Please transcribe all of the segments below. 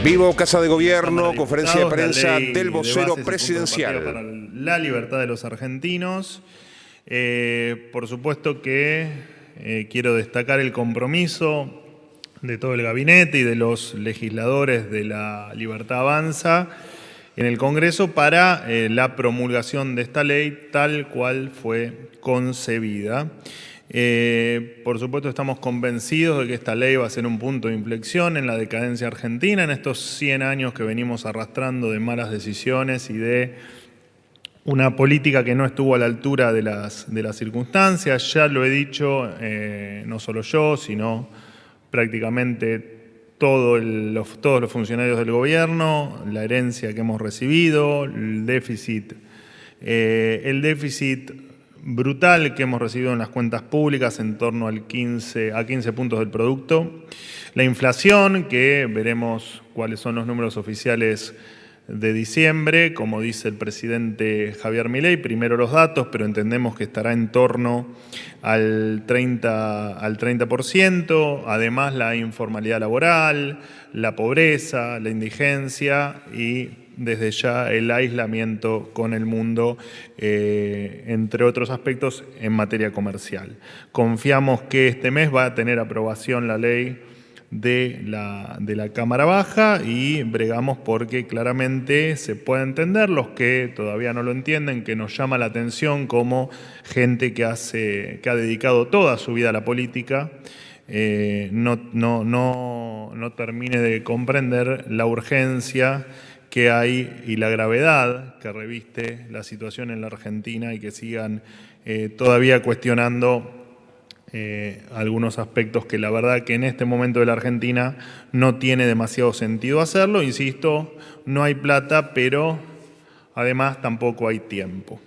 Vivo Casa de Gobierno, Cámara de conferencia de Diputados, prensa la ley del de vocero bases y puntos de partida presidencial. para la libertad de los argentinos. Por supuesto que quiero destacar el compromiso de todo el gabinete y de los legisladores de la Libertad Avanza en el Congreso para la promulgación de esta ley tal cual fue concebida. Por supuesto estamos convencidos de que esta ley va a ser un punto de inflexión en la decadencia argentina, en estos 100 años que venimos arrastrando de malas decisiones y de una política que no estuvo a la altura de las circunstancias. Ya lo he dicho, no solo yo, sino prácticamente todos los funcionarios del gobierno, la herencia que hemos recibido, el déficit brutal que hemos recibido en las cuentas públicas, en torno a 15 puntos del producto, la inflación, que veremos cuáles son los números oficiales de diciembre, como dice el presidente Javier Milei, primero los datos, pero entendemos que estará en torno al 30%, además la informalidad laboral, la pobreza, la indigencia y desde ya el aislamiento con el mundo, entre otros aspectos en materia comercial. Confiamos que este mes va a tener aprobación la ley de la Cámara Baja y bregamos porque claramente se pueda entender, los que todavía no lo entienden, que nos llama la atención como gente que ha dedicado toda su vida a la política, no termine de comprender la urgencia que hay y la gravedad que reviste la situación en la Argentina y que sigan todavía cuestionando algunos aspectos que la verdad que en este momento de la Argentina no tiene demasiado sentido hacerlo. Insisto, no hay plata, pero además tampoco hay tiempo.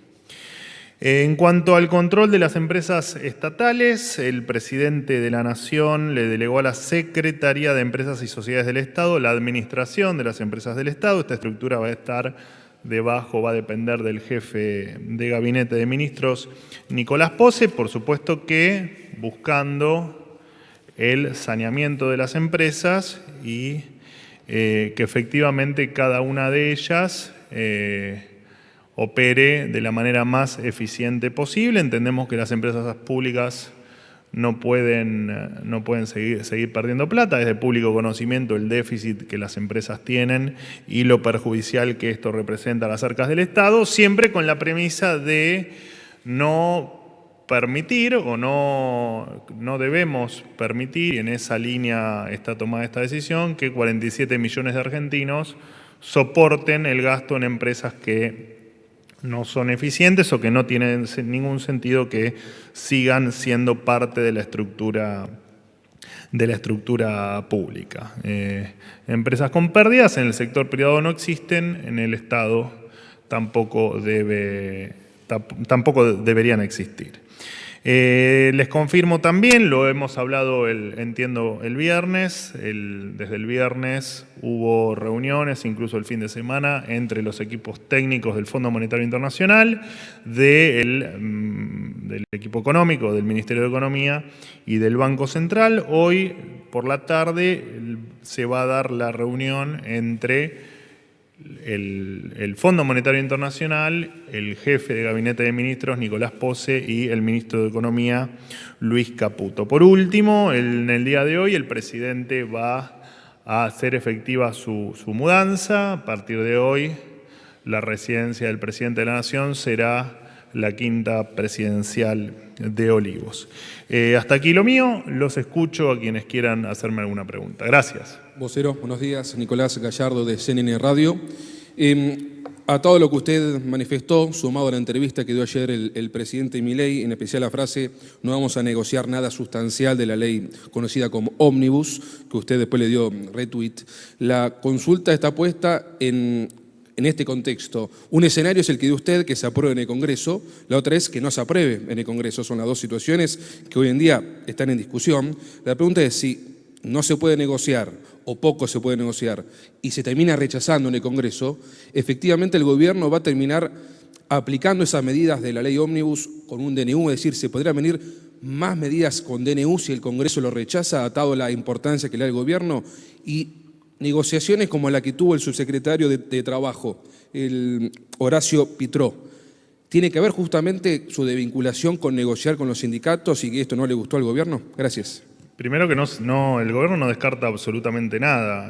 En cuanto al control de las empresas estatales, el presidente de la Nación le delegó a la Secretaría de Empresas y Sociedades del Estado la administración de las empresas del Estado. Esta estructura va a estar debajo, va a depender del jefe de gabinete de ministros, Nicolás Posse, por supuesto que buscando el saneamiento de las empresas y que efectivamente cada una de ellas opere de la manera más eficiente posible. Entendemos que las empresas públicas no pueden seguir perdiendo plata. Es de público conocimiento el déficit que las empresas tienen y lo perjudicial que esto representa a las arcas del Estado, siempre con la premisa de no permitir o no debemos permitir, y en esa línea está tomada esta decisión, que 47 millones de argentinos soporten el gasto en empresas que no son eficientes o que no tienen ningún sentido que sigan siendo parte de la estructura pública. Empresas con pérdidas en el sector privado no existen, en el Estado tampoco deberían existir. Les confirmo también, lo hemos hablado entiendo el viernes, desde el viernes hubo reuniones, incluso el fin de semana, entre los equipos técnicos del Fondo Monetario Internacional, del equipo económico, del Ministerio de Economía y del Banco Central. Hoy por la tarde se va a dar la reunión entre el Fondo Monetario Internacional, el jefe de gabinete de ministros, Nicolás Posse, y el ministro de Economía, Luis Caputo. Por último, en el día de hoy, el presidente va a hacer efectiva su mudanza. A partir de hoy, la residencia del presidente de la Nación será la Quinta Presidencial de Olivos. Hasta aquí lo mío, los escucho a quienes quieran hacerme alguna pregunta. Gracias. Vocero, buenos días. Nicolás Gallardo de CNN Radio. A todo lo que usted manifestó, sumado a la entrevista que dio ayer el presidente Milei, en especial la frase "no vamos a negociar nada sustancial de la ley conocida como Ómnibus", que usted después le dio retweet, la consulta está puesta en este contexto. Un escenario es el que dio usted, que se apruebe en el Congreso, la otra es que no se apruebe en el Congreso. Son las dos situaciones que hoy en día están en discusión. La pregunta es si no se puede negociar o poco se puede negociar y se termina rechazando en el Congreso, efectivamente el gobierno va a terminar aplicando esas medidas de la ley Ómnibus con un DNU, es decir, se podrían venir más medidas con DNU si el Congreso lo rechaza, atado a la importancia que le da el gobierno. Y negociaciones como la que tuvo el subsecretario de Trabajo, el Horacio Pitró, ¿tiene que ver justamente su desvinculación con negociar con los sindicatos y que esto no le gustó al gobierno? Gracias. Primero que el gobierno no descarta absolutamente nada.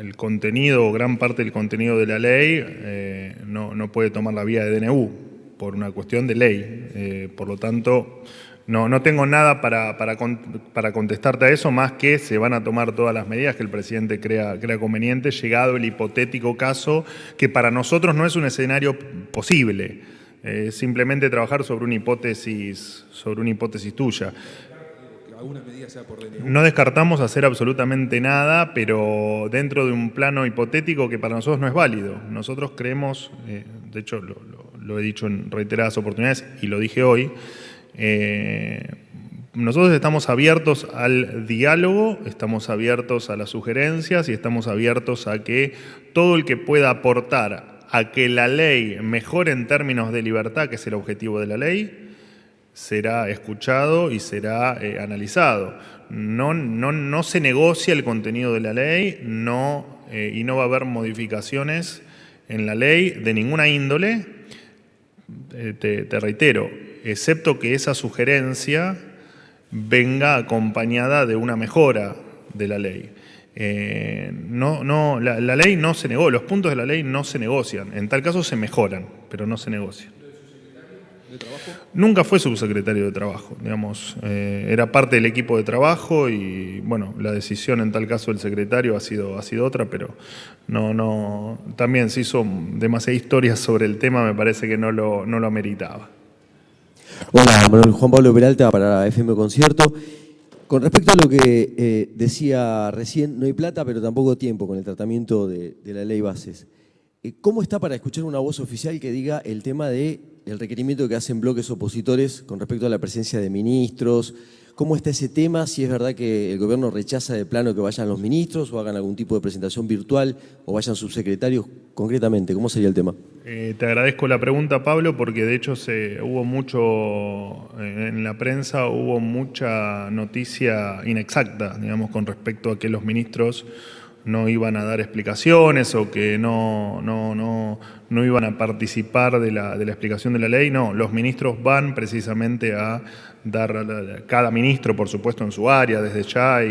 El contenido, gran parte del contenido de la ley, no puede tomar la vía de DNU por una cuestión de ley. Por lo tanto, no tengo nada para contestarte a eso, más que se van a tomar todas las medidas que el presidente crea conveniente, llegado el hipotético caso, que para nosotros no es un escenario posible. Simplemente trabajar sobre una hipótesis tuya. ¿Alguna medida sea por DNU? No descartamos hacer absolutamente nada, pero dentro de un plano hipotético que para nosotros no es válido. Nosotros creemos, de hecho lo he dicho en reiteradas oportunidades y lo dije hoy, nosotros estamos abiertos al diálogo, estamos abiertos a las sugerencias y estamos abiertos a que todo el que pueda aportar a que la ley mejore en términos de libertad, que es el objetivo de la ley, será escuchado y será analizado. No se negocia el contenido de la ley, y no va a haber modificaciones en la ley de ninguna índole, te reitero, excepto que esa sugerencia venga acompañada de una mejora de la ley. La ley no se negó, los puntos de la ley no se negocian, en tal caso se mejoran, pero no se negocian. ¿De trabajo? Nunca fue subsecretario de Trabajo, digamos, era parte del equipo de trabajo y bueno, la decisión en tal caso del secretario ha sido otra, pero también se hizo demasiada historia sobre el tema, me parece que no lo ameritaba. Hola, Manuel Juan Pablo Peralta para FM Concierto. Con respecto a lo que decía recién, no hay plata, pero tampoco tiempo con el tratamiento de la ley Bases. ¿Cómo está para escuchar una voz oficial que diga el tema del requerimiento que hacen bloques opositores con respecto a la presencia de ministros? ¿Cómo está ese tema? Si es verdad que el gobierno rechaza de plano que vayan los ministros o hagan algún tipo de presentación virtual o vayan subsecretarios, concretamente, ¿cómo sería el tema? Te agradezco la pregunta, Pablo, porque de hecho hubo mucho, en la prensa hubo mucha noticia inexacta, digamos, con respecto a que los ministros no iban a dar explicaciones o que no iban a participar de la explicación de la ley. No, los ministros van precisamente a dar, cada ministro, por supuesto, en su área desde ya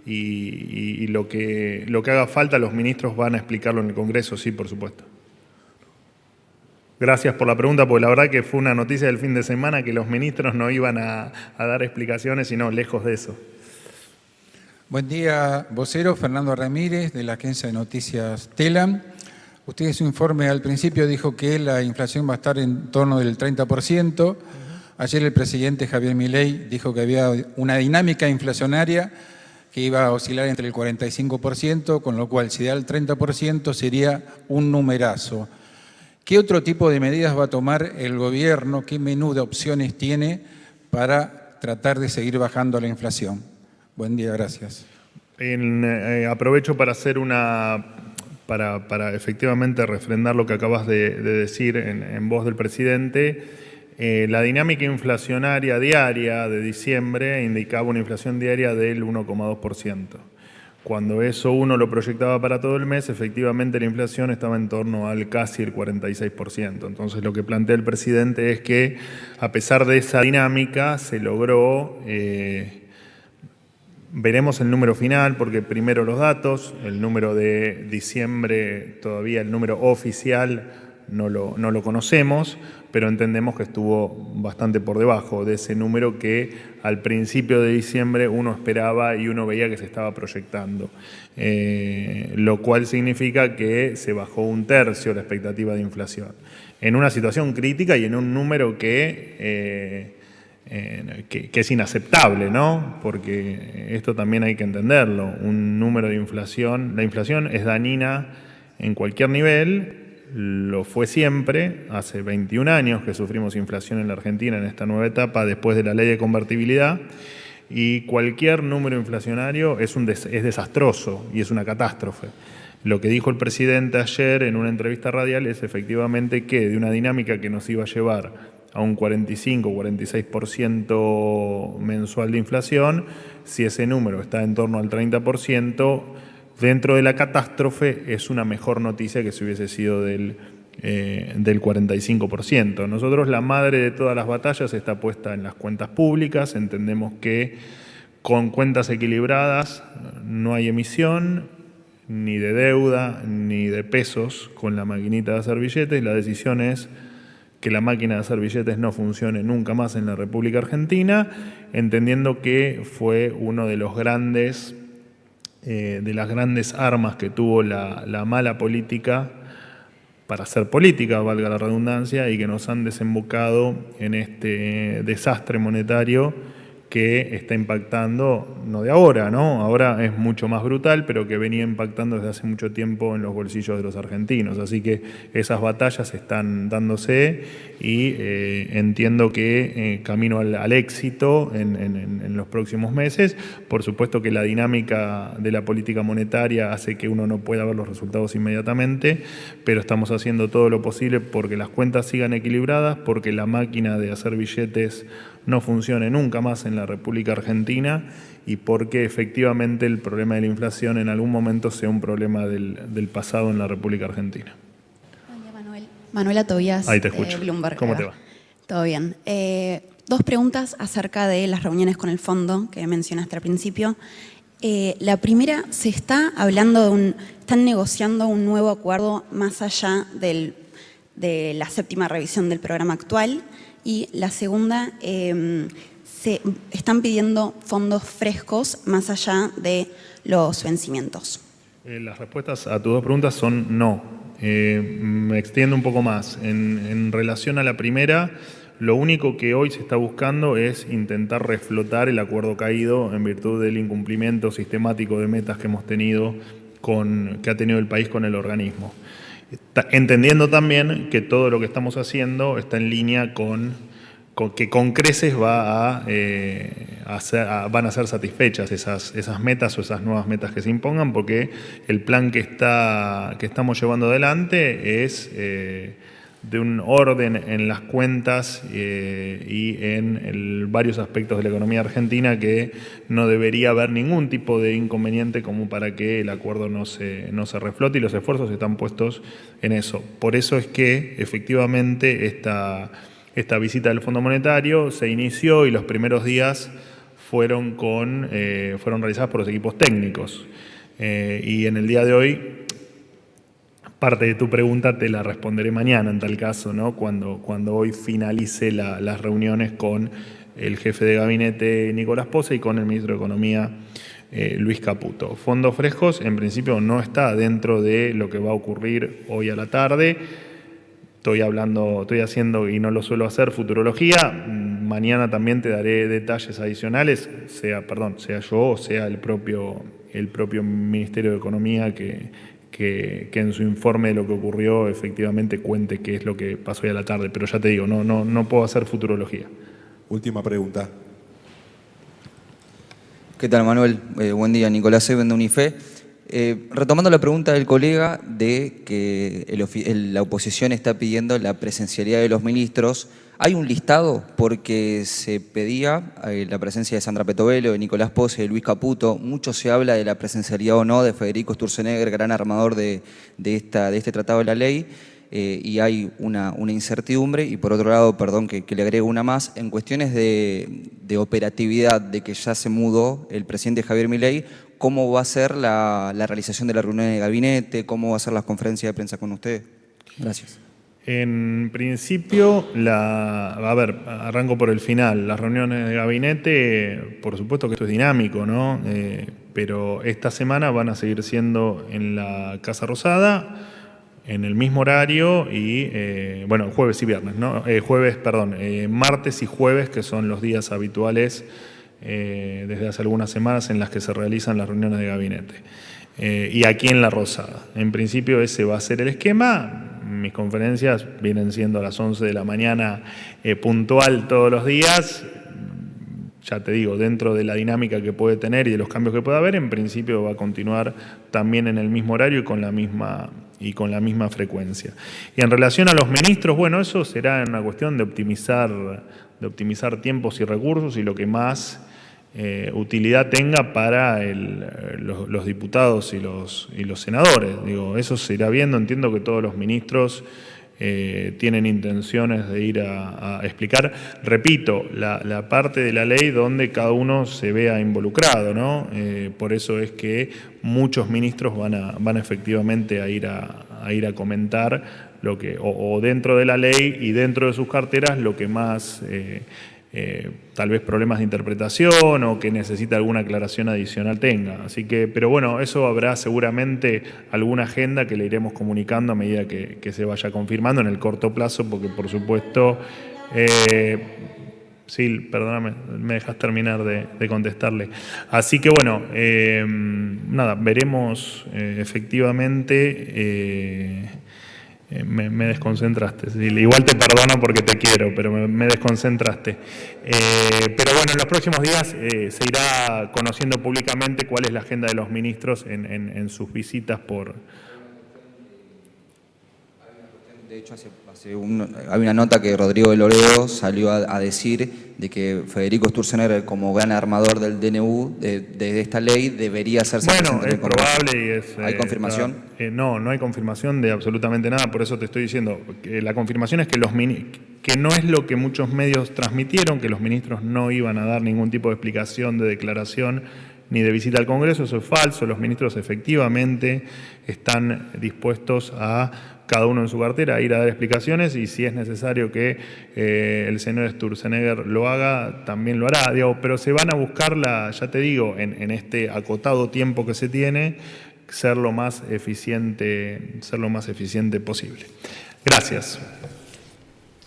y lo que haga falta, los ministros van a explicarlo en el Congreso, sí, por supuesto. Gracias por la pregunta, porque la verdad que fue una noticia del fin de semana que los ministros no iban a dar explicaciones, sino lejos de eso. Buen día, vocero. Fernando Ramírez, de la agencia de noticias Telam. Usted en su informe al principio dijo que la inflación va a estar en torno del 30%. Ayer el presidente Javier Milei dijo que había una dinámica inflacionaria que iba a oscilar entre el 45%, con lo cual si da el 30% sería un numerazo. ¿Qué otro tipo de medidas va a tomar el gobierno? ¿Qué menú de opciones tiene para tratar de seguir bajando la inflación? Buen día, gracias. Aprovecho para hacer para efectivamente refrendar lo que acabas de decir en voz del presidente. La dinámica inflacionaria diaria de diciembre indicaba una inflación diaria del 1,2%. Cuando eso uno lo proyectaba para todo el mes, efectivamente la inflación estaba en torno al casi el 46%. Entonces lo que plantea el presidente es que a pesar de esa dinámica se logró, veremos el número final porque primero los datos, el número de diciembre todavía el número oficial no lo conocemos, pero entendemos que estuvo bastante por debajo de ese número que al principio de diciembre uno esperaba y uno veía que se estaba proyectando. Lo cual significa que se bajó 1/3 la expectativa de inflación. En una situación crítica y en un número que es inaceptable, ¿no? Porque esto también hay que entenderlo. Un número de inflación, la inflación es dañina en cualquier nivel. Lo fue siempre, hace 21 años que sufrimos inflación en la Argentina en esta nueva etapa después de la ley de convertibilidad y cualquier número inflacionario es desastroso y es una catástrofe. Lo que dijo el presidente ayer en una entrevista radial es efectivamente que de una dinámica que nos iba a llevar a un 45-46% mensual de inflación, si ese número está en torno al 30%, dentro de la catástrofe es una mejor noticia que si hubiese sido del 45%. Nosotros, la madre de todas las batallas está puesta en las cuentas públicas. Entendemos que con cuentas equilibradas no hay emisión ni de deuda ni de pesos con la maquinita de hacer billetes. La decisión es que la máquina de hacer billetes no funcione nunca más en la República Argentina, entendiendo que fue uno de los grandes, de las grandes armas que tuvo la mala política para hacer política, valga la redundancia, y que nos han desembocado en este desastre monetario que está impactando, no de ahora, ¿no? Ahora es mucho más brutal, pero que venía impactando desde hace mucho tiempo en los bolsillos de los argentinos. Así que esas batallas están dándose y entiendo que camino al éxito en los próximos meses. Por supuesto que la dinámica de la política monetaria hace que uno no pueda ver los resultados inmediatamente, pero estamos haciendo todo lo posible porque las cuentas sigan equilibradas, porque la máquina de hacer billetes no funcione nunca más en la República Argentina y porque efectivamente el problema de la inflación en algún momento sea un problema del pasado en la República Argentina. Buen día, Manuel. Manuela Tobías, Ahí te escucho. de Bloomberg. ¿Cómo te va? Todo bien. Dos preguntas acerca de las reuniones con el fondo que mencionaste al principio. La primera, se está hablando están negociando un nuevo acuerdo más allá de la séptima revisión del programa actual. Y la segunda, se están pidiendo fondos frescos más allá de los vencimientos. Las respuestas a tus dos preguntas son no. Me extiendo un poco más. En relación a la primera, lo único que hoy se está buscando es intentar reflotar el acuerdo caído en virtud del incumplimiento sistemático de metas que hemos tenido que ha tenido el país con el organismo. Entendiendo también que todo lo que estamos haciendo está en línea con que con creces van a ser satisfechas esas metas o esas nuevas metas que se impongan, porque el plan que estamos llevando adelante es de un orden en las cuentas y en varios aspectos de la economía argentina que no debería haber ningún tipo de inconveniente como para que el acuerdo no se reflote, y los esfuerzos están puestos en eso. Por eso es que efectivamente esta visita del Fondo Monetario se inició y los primeros días fueron realizadas por los equipos técnicos. Y en el día de hoy, parte de tu pregunta te la responderé mañana en tal caso, ¿no? Cuando hoy finalice las reuniones con el jefe de gabinete Nicolás Pose y con el ministro de Economía Luis Caputo. Fondos frescos en principio no está dentro de lo que va a ocurrir hoy a la tarde. Estoy haciendo, y no lo suelo hacer, futurología. Mañana también te daré detalles adicionales, sea yo o sea el propio Ministerio de Economía que en su informe de lo que ocurrió efectivamente cuente qué es lo que pasó hoy a la tarde. Pero ya te digo, no puedo hacer futurología. Última pregunta. ¿Qué tal, Manuel? Buen día, Nicolás Eben de Unife. Retomando la pregunta del colega de que la oposición está pidiendo la presencialidad de los ministros, ¿hay un listado? Porque se pedía la presencia de Sandra Petovelo, de Nicolás Pose, de Luis Caputo. Mucho se habla de la presencialidad o no de Federico Sturzenegger, gran armador de este tratado de la ley, y hay una incertidumbre. Y por otro lado, perdón que le agrego una más, en cuestiones de operatividad, de que ya se mudó el presidente Javier Milei, ¿cómo va a ser la realización de la reunión de gabinete? ¿Cómo va a ser las conferencias de prensa con usted? Gracias. En principio, arranco por el final. Las reuniones de gabinete, por supuesto que esto es dinámico, ¿no? Pero esta semana van a seguir siendo en la Casa Rosada, en el mismo horario y, jueves y viernes, ¿no? Martes y jueves, que son los días habituales desde hace algunas semanas en las que se realizan las reuniones de gabinete. Y aquí en La Rosada. En principio ese va a ser el esquema. Mis conferencias vienen siendo a las 11 de la mañana puntual todos los días. Ya te digo, dentro de la dinámica que puede tener y de los cambios que puede haber, en principio va a continuar también en el mismo horario y con la misma con la misma frecuencia. Y en relación a los ministros, bueno, eso será una cuestión de optimizar tiempos y recursos y lo que más utilidad tenga para los diputados y los senadores. Digo, eso se irá viendo. Entiendo que todos los ministros tienen intenciones de ir a explicar. Repito, la parte de la ley donde cada uno se vea involucrado, ¿no? Por eso es que muchos ministros van efectivamente a ir a comentar lo que, o dentro de la ley y dentro de sus carteras, lo que más tal vez problemas de interpretación o que necesita alguna aclaración adicional tenga. Así que, pero bueno, eso habrá seguramente alguna agenda que le iremos comunicando a medida que se vaya confirmando en el corto plazo, porque por supuesto, sí, perdóname, me dejas terminar de contestarle. Así que bueno, nada, veremos efectivamente. Me desconcentraste. Sí, igual te perdono porque te quiero, pero me desconcentraste. Pero bueno, en los próximos días se irá conociendo públicamente cuál es la agenda de los ministros en sus visitas por... De hecho, hay una nota que Rodrigo de Loredo salió a decir de que Federico Sturzenegger, como gran armador del DNU, de esta ley, debería hacerse Bueno, presente en es el Congreso. probable y es... ¿Hay confirmación? No hay confirmación de absolutamente nada, por eso te estoy diciendo que la confirmación es que no es lo que muchos medios transmitieron, que los ministros no iban a dar ningún tipo de explicación, de declaración, ni de visita al Congreso. Eso es falso. Los ministros efectivamente están dispuestos a, cada uno en su cartera, a ir a dar explicaciones, y si es necesario que el senador Sturzenegger lo haga, también lo hará. Digo, pero se van a buscar, ya te digo, en este acotado tiempo que se tiene, ser lo más eficiente posible. Gracias.